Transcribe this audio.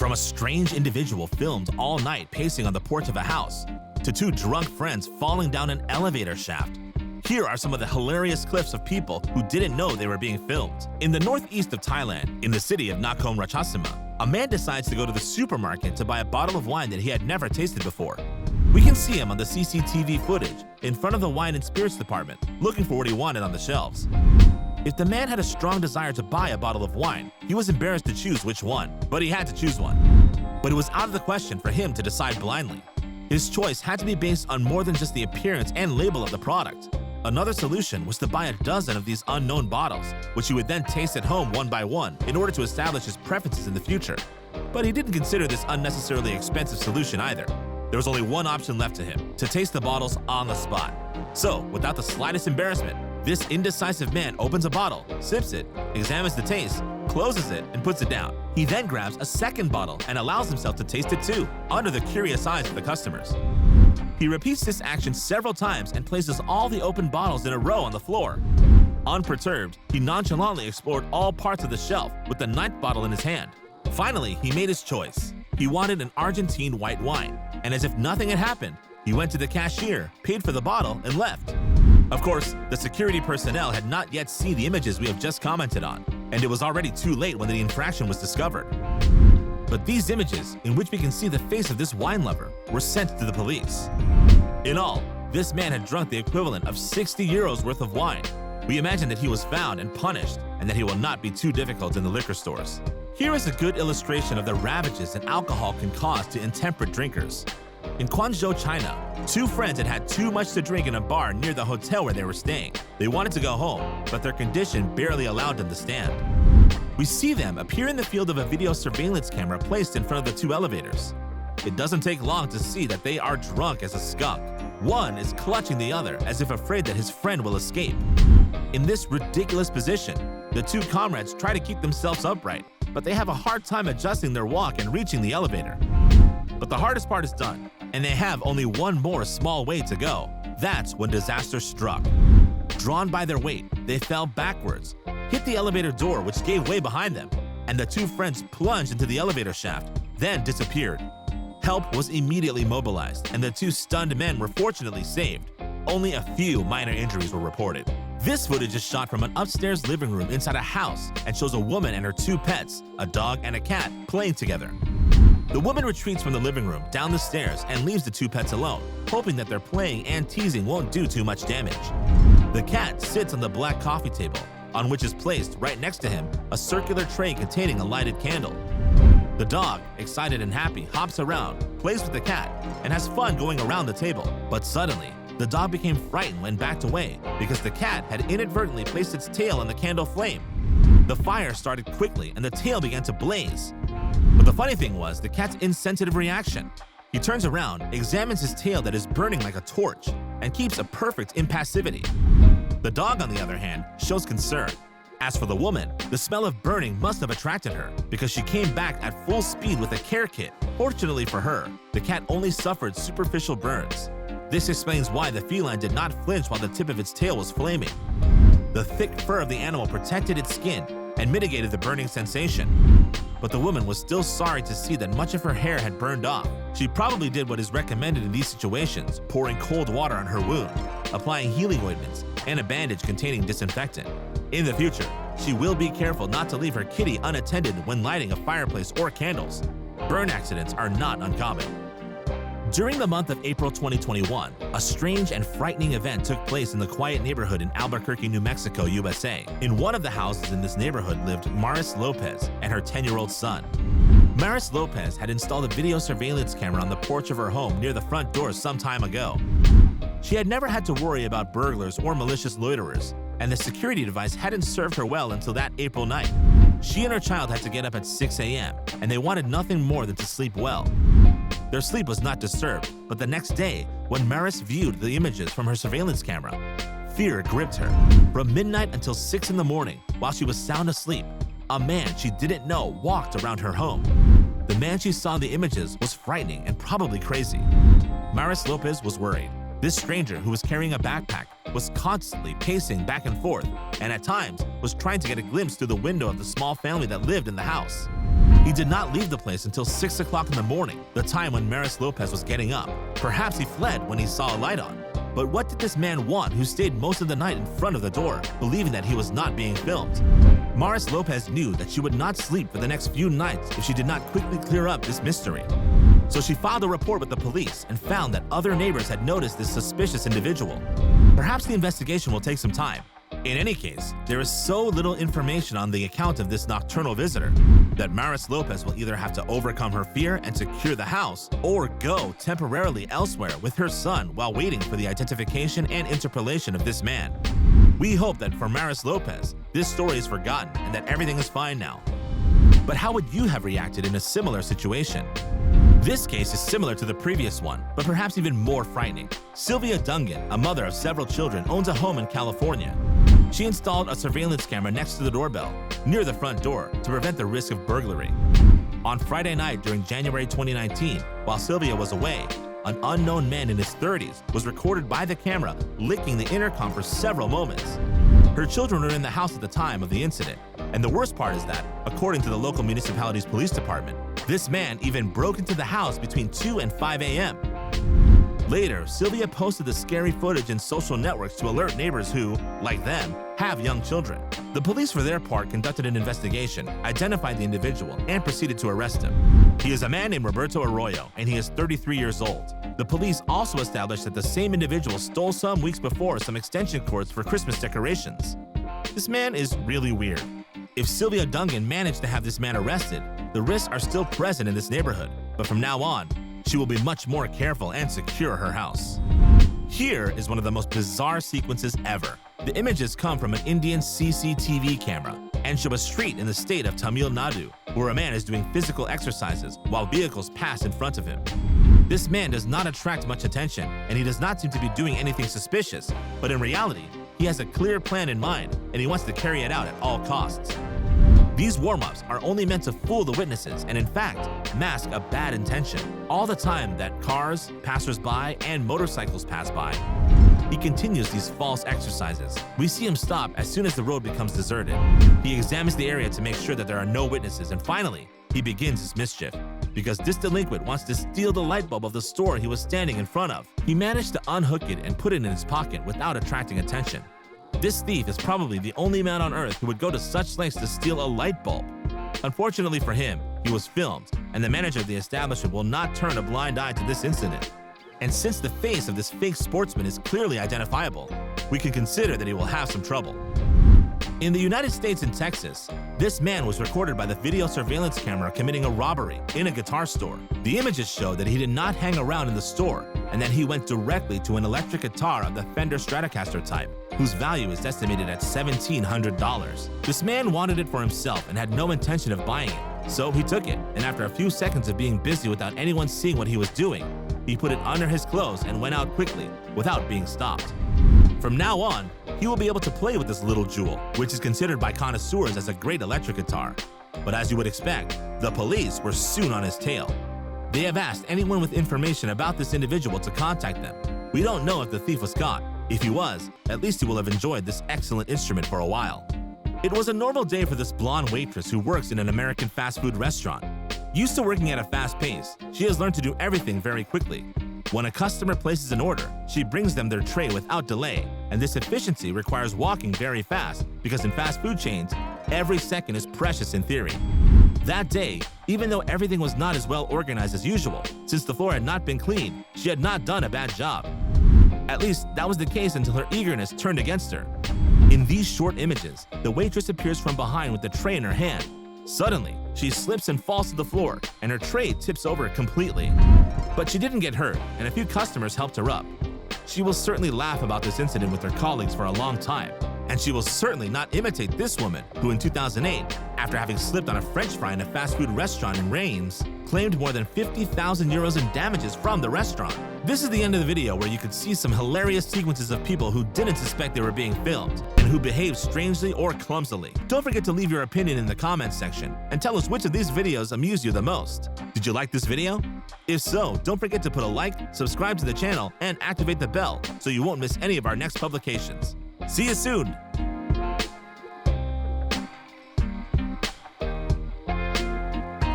From a strange individual filmed all night pacing on the porch of a house, to two drunk friends falling down an elevator shaft, here are some of the hilarious clips of people who didn't know they were being filmed. In the northeast of Thailand, in the city of Nakhon Ratchasima, a man decides to go to the supermarket to buy a bottle of wine that he had never tasted before. We can see him on the CCTV footage in front of the wine and spirits department, looking for what he wanted on the shelves. If the man had a strong desire to buy a bottle of wine, he was embarrassed to choose which one, but he had to choose one. But it was out of the question for him to decide blindly. His choice had to be based on more than just the appearance and label of the product. Another solution was to buy a dozen of these unknown bottles, which he would then taste at home one by one in order to establish his preferences in the future. But he didn't consider this unnecessarily expensive solution either. There was only one option left to him: to taste the bottles on the spot. So, without the slightest embarrassment, this indecisive man opens a bottle, sips it, examines the taste, closes it, and puts it down. He then grabs a second bottle and allows himself to taste it too, under the curious eyes of the customers. He repeats this action several times and places all the open bottles in a row on the floor. Unperturbed, he nonchalantly explored all parts of the shelf with the ninth bottle in his hand. Finally, he made his choice. He wanted an Argentine white wine, and as if nothing had happened, he went to the cashier, paid for the bottle, and left. Of course, the security personnel had not yet seen the images we have just commented on, and it was already too late when the infraction was discovered. But these images, in which we can see the face of this wine lover, were sent to the police. In all, this man had drunk the equivalent of 60 euros worth of wine. We imagine that he was found and punished, and that he will not be too difficult in the liquor stores. Here is a good illustration of the ravages that alcohol can cause to intemperate drinkers. In Guangzhou, China, two friends had had too much to drink in a bar near the hotel where they were staying. They wanted to go home, but their condition barely allowed them to stand. We see them appear in the field of a video surveillance camera placed in front of the two elevators. It doesn't take long to see that they are drunk as a skunk. One is clutching the other as if afraid that his friend will escape. In this ridiculous position, the two comrades try to keep themselves upright, but they have a hard time adjusting their walk and reaching the elevator. But the hardest part is done, and they have only one more small way to go. That's when disaster struck. Drawn by their weight, they fell backwards, hit the elevator door, which gave way behind them, and the two friends plunged into the elevator shaft, then disappeared. Help was immediately mobilized, and the two stunned men were fortunately saved. Only a few minor injuries were reported. This footage is shot from an upstairs living room inside a house and shows a woman and her two pets, a dog and a cat, playing together. The woman retreats from the living room down the stairs and leaves the two pets alone, hoping that their playing and teasing won't do too much damage. The cat sits on the black coffee table, on which is placed, right next to him, a circular tray containing a lighted candle. The dog, excited and happy, hops around, plays with the cat, and has fun going around the table. But suddenly, the dog became frightened and backed away because the cat had inadvertently placed its tail on the candle flame. The fire started quickly and the tail began to blaze. But the funny thing was the cat's insensitive reaction. He turns around, examines his tail that is burning like a torch, and keeps a perfect impassivity. The dog, on the other hand, shows concern. As for the woman, the smell of burning must have attracted her because she came back at full speed with a care kit. Fortunately for her, the cat only suffered superficial burns. This explains why the feline did not flinch while the tip of its tail was flaming. The thick fur of the animal protected its skin and mitigated the burning sensation. But the woman was still sorry to see that much of her hair had burned off. She probably did what is recommended in these situations, pouring cold water on her wound, applying healing ointments, and a bandage containing disinfectant. In the future, she will be careful not to leave her kitty unattended when lighting a fireplace or candles. Burn accidents are not uncommon. During the month of April 2021, a strange and frightening event took place in the quiet neighborhood in Albuquerque, New Mexico, USA. In one of the houses in this neighborhood lived Maris Lopez and her 10-year-old son. Maris Lopez had installed a video surveillance camera on the porch of her home near the front door some time ago. She had never had to worry about burglars or malicious loiterers, and the security device hadn't served her well until that April night. She and her child had to get up at 6 a.m., and they wanted nothing more than to sleep well. Their sleep was not disturbed, but the next day, when Maris viewed the images from her surveillance camera, fear gripped her. From midnight until 6 in the morning, while she was sound asleep, a man she didn't know walked around her home. The man she saw in the images was frightening and probably crazy. Maris Lopez was worried. This stranger, who was carrying a backpack, was constantly pacing back and forth, and at times was trying to get a glimpse through the window of the small family that lived in the house. He did not leave the place until 6 o'clock in the morning, the time when Maris Lopez was getting up. Perhaps he fled when he saw a light on. But what did this man want who stayed most of the night in front of the door, believing that he was not being filmed? Maris Lopez knew that she would not sleep for the next few nights if she did not quickly clear up this mystery. So she filed a report with the police and found that other neighbors had noticed this suspicious individual. Perhaps the investigation will take some time. In any case, there is so little information on the account of this nocturnal visitor that Maris Lopez will either have to overcome her fear and secure the house or go temporarily elsewhere with her son while waiting for the identification and interpellation of this man. We hope that for Maris Lopez, this story is forgotten and that everything is fine now. But how would you have reacted in a similar situation? This case is similar to the previous one, but perhaps even more frightening. Sylvia Dungan, a mother of several children, owns a home in California. She installed a surveillance camera next to the doorbell, near the front door, to prevent the risk of burglary. On Friday night during January 2019, while Sylvia was away, an unknown man in his 30s was recorded by the camera licking the intercom for several moments. Her children were in the house at the time of the incident, and the worst part is that, according to the local municipality's police department, this man even broke into the house between 2 and 5 a.m. Later, Sylvia posted the scary footage in social networks to alert neighbors who, like them, have young children. The police, for their part, conducted an investigation, identified the individual, and proceeded to arrest him. He is a man named Roberto Arroyo, and he is 33 years old. The police also established that the same individual stole some weeks before some extension cords for Christmas decorations. This man is really weird. If Sylvia Dungan managed to have this man arrested, the risks are still present in this neighborhood, but from now on, she will be much more careful and secure her house. Here is one of the most bizarre sequences ever. The images come from an Indian CCTV camera and show a street in the state of Tamil Nadu where a man is doing physical exercises while vehicles pass in front of him. This man does not attract much attention and he does not seem to be doing anything suspicious, but in reality, he has a clear plan in mind and he wants to carry it out at all costs. These warm-ups are only meant to fool the witnesses and in fact mask a bad intention. All the time that cars, passers-by, and motorcycles pass by, he continues these false exercises. We see him stop as soon as the road becomes deserted. He examines the area to make sure that there are no witnesses, and finally, he begins his mischief. Because this delinquent wants to steal the light bulb of the store he was standing in front of. He managed to unhook it and put it in his pocket without attracting attention. This thief is probably the only man on earth who would go to such lengths to steal a light bulb. Unfortunately for him, he was filmed, and the manager of the establishment will not turn a blind eye to this incident. And since the face of this fake sportsman is clearly identifiable, we can consider that he will have some trouble. In the United States and Texas, this man was recorded by the video surveillance camera committing a robbery in a guitar store. The images show that he did not hang around in the store and that he went directly to an electric guitar of the Fender Stratocaster type, whose value is estimated at $1,700. This man wanted it for himself and had no intention of buying it, so he took it, and after a few seconds of being busy without anyone seeing what he was doing, he put it under his clothes and went out quickly without being stopped. From now on, he will be able to play with this little jewel, which is considered by connoisseurs as a great electric guitar. But as you would expect, the police were soon on his tail. They have asked anyone with information about this individual to contact them. We don't know if the thief was caught. If he was, at least he will have enjoyed this excellent instrument for a while. It was a normal day for this blonde waitress who works in an American fast food restaurant. Used to working at a fast pace, she has learned to do everything very quickly. When a customer places an order, she brings them their tray without delay, and this efficiency requires walking very fast because in fast food chains, every second is precious in theory. That day, even though everything was not as well organized as usual, since the floor had not been cleaned, she had not done a bad job. At least, that was the case until her eagerness turned against her. In these short images, the waitress appears from behind with the tray in her hand. Suddenly, she slips and falls to the floor, and her tray tips over completely. But she didn't get hurt, and a few customers helped her up. She will certainly laugh about this incident with her colleagues for a long time, and she will certainly not imitate this woman who in 2008, after having slipped on a French fry in a fast food restaurant in Reims, claimed more than 50,000 euros in damages from the restaurant. This is the end of the video where you could see some hilarious sequences of people who didn't suspect they were being filmed and who behaved strangely or clumsily. Don't forget to leave your opinion in the comments section and tell us which of these videos amused you the most. Did you like this video? If so, don't forget to put a like, subscribe to the channel, and activate the bell so you won't miss any of our next publications. See you soon!